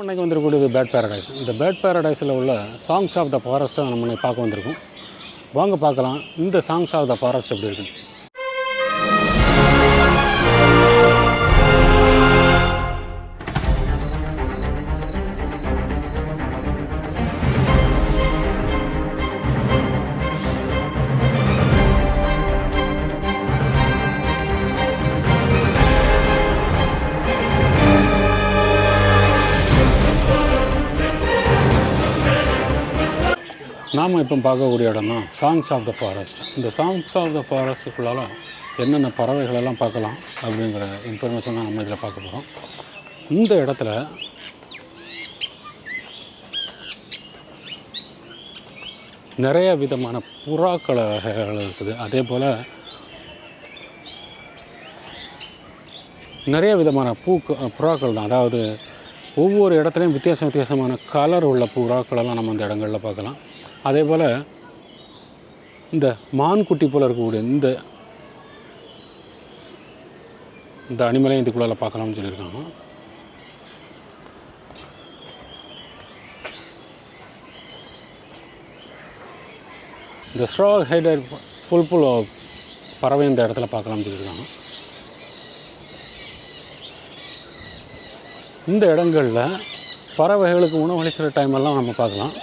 அன்றைக்கி வந்துருக்கூடியது bird paradise. இந்த bird பேரடைஸில் உள்ள சாங்ஸ் ஆஃப் த ஃபாரஸ்ட்டை நம்ம பார்க்க வந்திருக்கோம். வாங்க பார்க்கலாம் இந்த சாங்ஸ் ஆஃப் த ஃபாரஸ்ட் எப்படி இருக்குது. நாம் இப்போ பார்க்கக்கூடிய இடம் தான் சாங்ஸ் ஆஃப் த ஃபாரஸ்ட். இந்த சாங்ஸ் ஆஃப் த ஃபாரஸ்ட்டுக்குள்ளால் என்னென்ன பறவைகளெல்லாம் பார்க்கலாம் அப்படிங்கிற இன்ஃபர்மேஷன் தான் நம்ம இதில் பார்க்க போகிறோம். இந்த இடத்துல நிறைய விதமான புறாக்கள் வகைகள் இருக்குது. அதே போல் நிறைய விதமான புறாக்கள் தான். அதாவது ஒவ்வொரு இடத்துலையும் வித்தியாசமான கலர் உள்ள புறாக்களெல்லாம் நம்ம இந்த இடங்களில் பார்க்கலாம். அதே போல் இந்த மான்குட்டி போல் இருக்கக்கூடிய இந்த அனிமலையும் இதுக்குள்ளால் பார்க்கலாம்னு சொல்லியிருக்காங்க. இந்த ஸ்ட்ரா ஹெடட் ஃபுல் பறவை இந்த இடத்துல பார்க்கலாம்னு சொல்லியிருக்காங்க. இந்த இடங்களில் பறவைகளுக்கு உணவளிக்கிற டைமெல்லாம் நம்ம பார்க்கலாம்.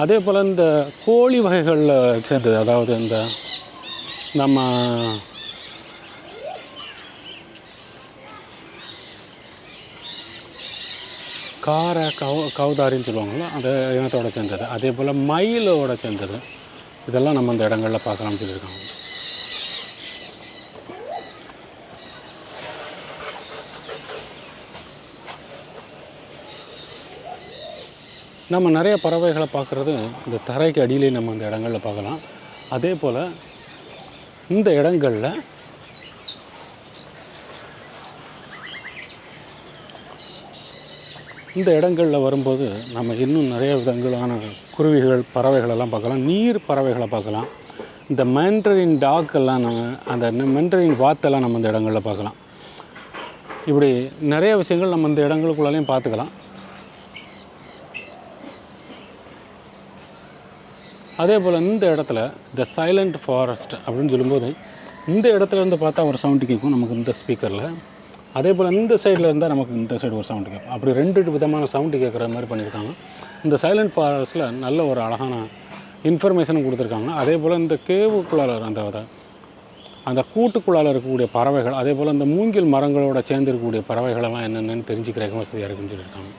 அதே போல் இந்த கோழி வகைகளில் சேர்ந்தது, அதாவது இந்த நம்ம கவுதாரின்னு சொல்லுவாங்களோ அந்த இனத்தோட சேர்ந்தது. அதே போல் மயிலோட சேர்ந்தது. இதெல்லாம் நம்ம இந்த இடங்களில் பார்க்கலாம்னு சொல்லியிருக்காங்க. நம்ம நிறைய பறவைகளை பார்க்குறது இந்த தரைக்கு அடியிலே நம்ம இந்த இடங்களில் பார்க்கலாம். அதே போல் இந்த இடங்களில் வரும்போது நம்ம இன்னும் நிறைய விதங்களான குருவிகள் பறவைகளெல்லாம் பார்க்கலாம். நீர் பறவைகளை பார்க்கலாம். இந்த மெண்டரின் டாக்கெல்லாம் அந்த மெண்டரின் வாத்தெல்லாம் நம்ம இந்த இடங்களில் பார்க்கலாம். இப்படி நிறைய விஷயங்கள் நம்ம இந்த இடங்களுக்குள்ளாலையும் பார்த்துக்கலாம். அதே போல் இந்த இடத்துல த சைலண்ட் ஃபாரஸ்ட் அப்படின்னு சொல்லும்போது இந்த இடத்துலேருந்து பார்த்தா ஒரு சவுண்டு கேட்கும் நமக்கு இந்த ஸ்பீக்கரில். அதே போல் இந்த சைடில் இருந்தால் நமக்கு இந்த சைடு ஒரு சவுண்டு கேட்கும். அப்படி 2 விதமான சவுண்டு கேட்குற மாதிரி பண்ணியிருக்காங்க. இந்த சைலண்ட் ஃபாரஸ்ட்டில் நல்ல ஒரு அழகான இன்ஃபர்மேஷனும் கொடுத்துருக்காங்க. அதே போல் இந்த கேவுக்குள்ளால் அந்த கூட்டுக்குள்ளால் இருக்கக்கூடிய பறவைகள், அதே போல் இந்த மூங்கில் மரங்களோட சேர்ந்து இருக்கக்கூடிய பறவைகளெல்லாம் என்னென்னு தெரிஞ்சுக்கிற வசதியாக இருக்குன்னு சொல்லியிருக்காங்க.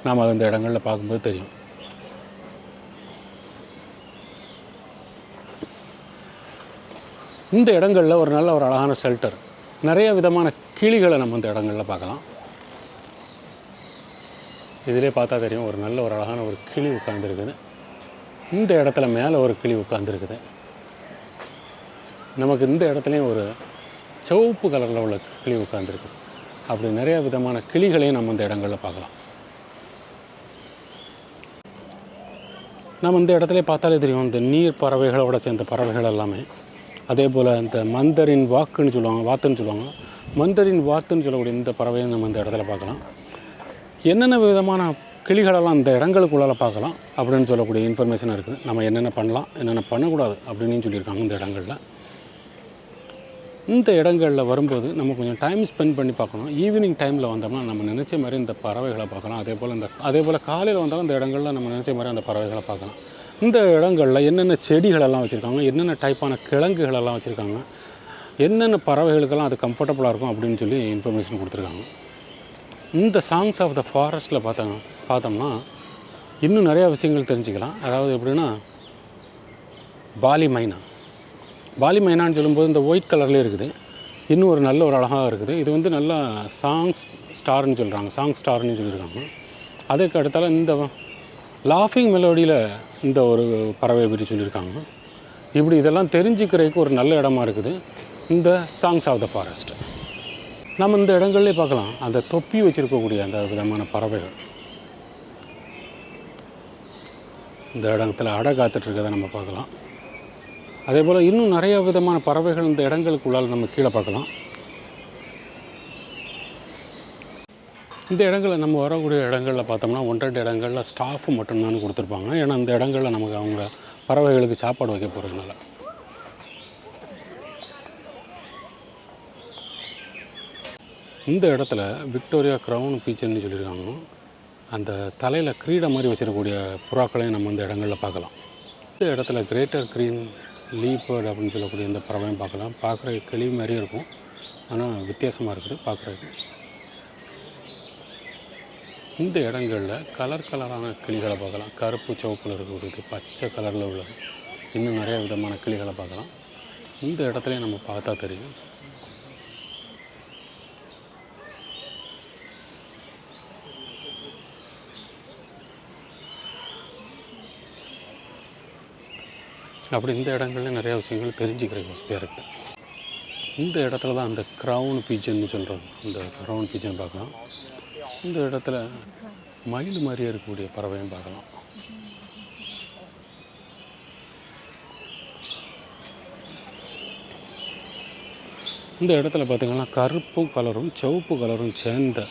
நாம் அது இந்த இடங்களில் பார்க்கும்போது தெரியும். இந்த இடங்களில் ஒரு நல்ல ஒரு அழகான ஷெல்டர், நிறைய விதமான கிளிகளை நம்ம இந்த இடங்களில் பார்க்கலாம். இதிலே பார்த்தா தெரியும் ஒரு நல்ல ஒரு அழகான ஒரு கிளி உட்கார்ந்துருக்குது. இந்த இடத்துல மேலே ஒரு கிளி உட்கார்ந்துருக்குது. நமக்கு இந்த இடத்துலையும் ஒரு சிவப்பு கலரில் உள்ள கிளி உட்கார்ந்துருக்குது. அப்படி நிறைய விதமான கிளிகளையும் நம்ம இந்த இடங்களில் பார்க்கலாம். நம்ம இந்த இடத்துல பார்த்தாலே தெரியும் இந்த நீர் பறவைகளோட சேர்ந்த பறவைகள் எல்லாமே. அதே போல் இந்த மந்தரின் வாத்துன்னு சொல்லுவாங்க. மந்தரின் வாத்துன்னு சொல்லக்கூடிய இந்த பறவையை நம்ம இந்த இடத்துல பார்க்கலாம். என்னென்ன விதமான கிளிகளெல்லாம் இந்த இடங்களுக்குள்ளால் பார்க்கலாம் அப்படின்னு சொல்லக்கூடிய இன்ஃபர்மேஷன் இருக்குது. நம்ம என்னென்ன பண்ணலாம், என்னென்ன பண்ணக்கூடாது அப்படின்னு சொல்லியிருக்காங்க இந்த இடங்களில். இந்த இடங்களில் வரும்போது நம்ம கொஞ்சம் டைம் ஸ்பெண்ட் பண்ணி பார்க்கணும். ஈவினிங் டைமில் வந்தோம்னா நம்ம நினச்ச மாதிரி இந்த பறவைகளை பார்க்கலாம். அதே போல் காலையில் வந்தாலும் இந்த இடங்களில் நம்ம நினச்ச மாதிரி அந்த பறவைகளை பார்க்கலாம். இந்த இடங்களில் என்னென்ன செடிகளெல்லாம் வச்சுருக்காங்க, என்னென்ன டைப்பான கிழங்குகளெல்லாம் வச்சுருக்காங்க, என்னென்ன பறவைகளுக்கெல்லாம் அது கம்ஃபர்டபுளாக இருக்கும் அப்படின்னு சொல்லி இன்ஃபர்மேஷன் கொடுத்துருக்காங்க. இந்த சாங்ஸ் ஆஃப் த ஃபாரஸ்ட்டில் பார்த்தோம்னா இன்னும் நிறையா விஷயங்கள் தெரிஞ்சுக்கலாம். அதாவது எப்படின்னா பாலி மைனான்னு சொல்லும்போது இந்த ஒயிட் கலர்லேயே இருக்குது. இன்னும் ஒரு நல்ல ஒரு அழகாக இருக்குது. இது நல்லா சாங் ஸ்டார்னு சொல்லியிருக்காங்க. அதுக்கு அடுத்தால இந்த லாஃபிங் மெலோடியில் இந்த ஒரு பறவை பற்றி சொல்லியிருக்காங்க. இப்படி இதெல்லாம் தெரிஞ்சுக்கிறதுக்கு ஒரு நல்ல இடமா இருக்குது இந்த சாங்ஸ் ஆஃப் த ஃபாரஸ்ட். நம்ம இந்த இடங்கள்லேயே பார்க்கலாம் அந்த தொப்பி வச்சுருக்கக்கூடிய அந்த விதமான பறவைகள் இந்த இடத்துல அடை காத்துட்ருக்கதை நம்ம பார்க்கலாம். அதே போல் இன்னும் நிறைய விதமான பறவைகள் இந்த இடங்களுக்குள்ளால் நம்ம கீழே பார்க்கலாம். இந்த இடங்களில் நம்ம வரக்கூடிய இடங்களில் பார்த்தோம்னா 1-2 இடங்களில் ஸ்டாஃபு மட்டும்தான் கொடுத்துருப்பாங்க. ஏன்னா அந்த இடங்களில் நமக்கு அவங்க பறவைகளுக்கு சாப்பாடு வைக்க போகிறதுனால. இந்த இடத்துல விக்டோரியா க்ரௌன் பீச்சர்னு சொல்லியிருக்காங்க. அந்த தலையில் கிரீடை மாதிரி வச்சிருக்கக்கூடிய புறாக்களையும் நம்ம இந்த இடங்களில் பார்க்கலாம். இந்த இடத்துல கிரேட்டர் க்ரீன் லீபர்ட் அப்படின்னு சொல்லக்கூடிய இந்த பறவையும் பார்க்கலாம். பார்க்குற கிளி மாதிரியே இருக்கும், ஆனால் வித்தியாசமாக இருக்குது பார்க்குறதுக்கு. இந்த இடங்களில் கலரான கிளிகளை பார்க்கலாம். கருப்பு சிவப்பில் இருக்கக்கூடியது, பச்சை கலரில் உள்ளது, இன்னும் நிறைய விதமான கிளிகளை பார்க்கலாம். இந்த இடத்துலையும் நம்ம பார்த்தா தெரியும். அப்படி இந்த இடங்கள்ல நிறையா விஷயங்கள் தெரிஞ்சுக்கிற வசதியாக இருக்குது. இந்த இடத்துல தான் அந்த க்ரௌன் பீஜன்னு சொல்கிறோம். இந்த க்ரௌன் பீஜன் பார்க்கலாம். இந்த இடத்துல மயில் மாதிரியே இருக்கக்கூடிய பறவையும் பார்க்கலாம். இந்த இடத்துல பார்த்திங்கன்னா கருப்பும் கலரும் சிவப்பு கலரும் சேர்ந்த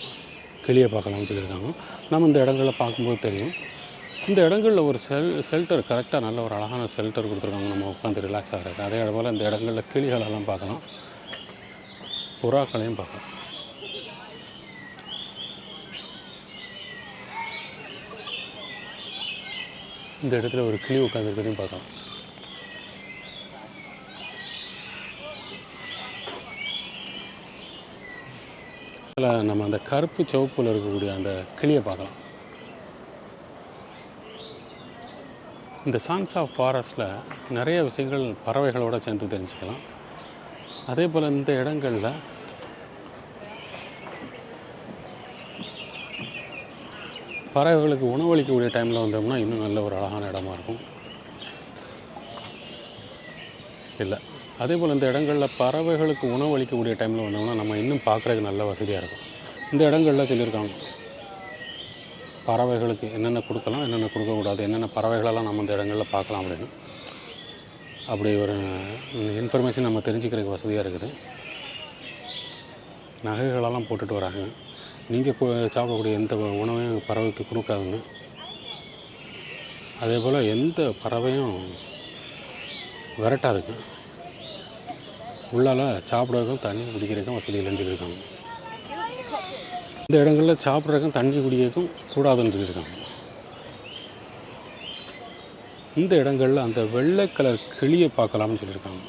கிளியை பார்க்கலாம்னு சொல்லியிருக்காங்க. நம்ம இந்த இடங்களில் பார்க்கும்போது தெரியும். இந்த இடங்களில் ஒரு ஷெல்டர் கரெக்டாக நல்ல ஒரு அழகான ஷெல்டர் கொடுத்துருக்காங்க நம்ம உட்காந்து ரிலாக்ஸ் ஆகிறதுக்கு. அதே போல் இந்த இடங்களில் கிளிகளெல்லாம் பார்க்கலாம், புறாக்களையும் பார்க்கலாம். இந்த இடத்துல ஒரு கிளி உட்காந்துருக்கிறதையும் பார்க்கலாம். இதில் நம்ம அந்த கருப்பு சிவப்பில் இருக்கக்கூடிய அந்த கிளியை பார்க்கலாம். இந்த சாங்ஸ் ஆஃப் ஃபாரஸ்ட்டில் நிறைய விஷயங்கள் பறவைகளோடு சேர்ந்து தெரிஞ்சுக்கலாம். அதே போல் இந்த இடங்களில் பறவைகளுக்கு உணவளிக்கக்கூடிய டைமில் வந்தோம்னா இன்னும் நல்ல ஒரு அழகான இடமா இருக்கும். இல்லை, அதே போல் இந்த இடங்களில் பறவைகளுக்கு உணவளிக்கக்கூடிய டைமில் வந்தோம்னா நம்ம இன்னும் பார்க்குறதுக்கு நல்ல வசதியாக இருக்கும். இந்த இடங்களில் சொல்லியிருக்காங்க பறவைகளுக்கு என்னென்ன கொடுக்கலாம், என்னென்ன கொடுக்கக்கூடாது, என்னென்ன பறவைகளெல்லாம் நம்ம இந்த இடங்களில் பார்க்கலாம் அப்படின்னு. அப்படி ஒரு இன்ஃபர்மேஷன் நம்ம தெரிஞ்சுக்கிறதுக்கு வசதியாக இருக்குது. நகைகளெல்லாம் போட்டுட்டு வராங்க. நீங்கள் சாப்பிடக்கூடிய எந்த உணவையும் பறவைக்கு கொடுக்காதுங்க. அதே போல் எந்த பறவையும் விரட்டாதுங்க. உள்ளால் சாப்பிட்றதுக்கும் தண்ணி குடிக்கிறதுக்கும் வசதி இல்லைன்னு சொல்லியிருக்காங்க. இந்த இடங்களில் சாப்பிட்றதுக்கும் தண்ணி குடிக்கிறதுக்கும் கூடாதுன்னு சொல்லியிருக்காங்க. இந்த இடங்களில் அந்த வெள்ளை கலர் கிளியை பார்க்கலாம்னு சொல்லியிருக்காங்க.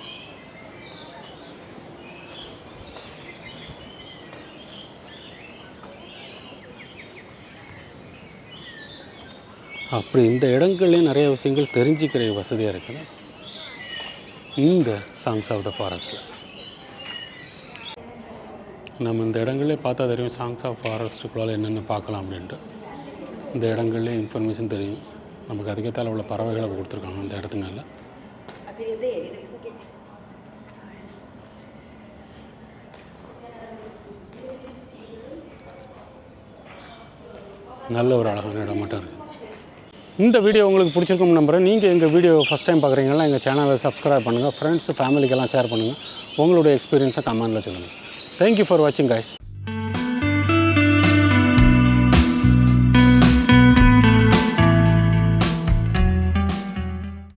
அப்படி இந்த இடங்கள்லேயும் நிறைய விஷயங்கள் தெரிஞ்சுக்கிற வசதியாக இருக்குது இந்த சாங்ஸ் ஆஃப் த ஃபாரஸ்ட்டில். நம்ம இந்த இடங்களே பார்த்தா தெரியும் சாங்ஸ் ஆஃப் ஃபாரஸ்ட்டுக்குள்ளால் என்னென்ன பார்க்கலாம் அப்படின்ட்டு. இந்த இடங்கள்லேயே இன்ஃபர்மேஷன் தெரியும். நமக்கு அதுக்கேற்ற உள்ள பறவைகளை கொடுத்துருக்காங்க இந்த இடத்துனால. நல்ல ஒரு அழகான இடம் மட்டும் இருக்குது. இந்த வீடியோ உங்களுக்கு பிடிச்சிருக்கும்னு நம்புகிறேன். நீங்கள் எங்கள் வீடியோ ஃபஸ்ட் டைம் பார்க்குறீங்கன்னா எங்கள் சேனலை சப்ஸ்கிரைப் பண்ணுங்கள், ஃப்ரெண்ட்ஸ் ஃபேமிலிக்கெல்லாம் ஷேர் பண்ணுங்கள், உங்களுடைய எக்ஸ்பீரியன்ஸை கமெண்டில் சொல்லுங்கள். Thank you for watching, guys.